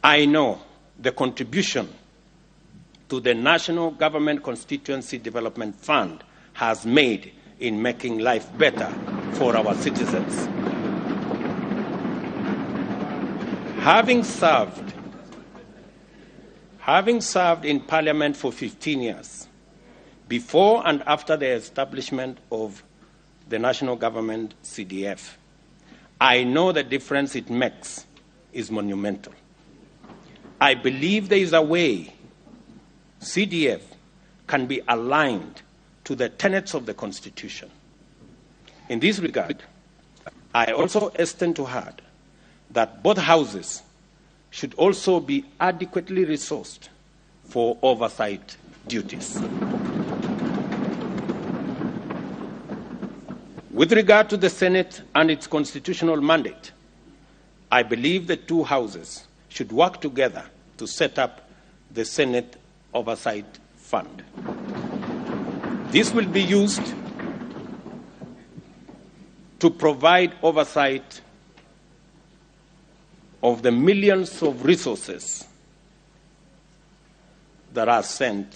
I know the contribution to the National Government Constituency Development Fund has made in making life better for our citizens. Having served in Parliament for 15 years, before and after the establishment of the National Government CDF, I know the difference it makes is monumental. I believe there is a way CDF can be aligned to the tenets of the Constitution. In this regard, I also hasten to add that both houses should also be adequately resourced for oversight duties. With regard to the Senate and its constitutional mandate, I believe the two houses should work together to set up the Senate Oversight Fund. This will be used to provide oversight of the millions of resources that are sent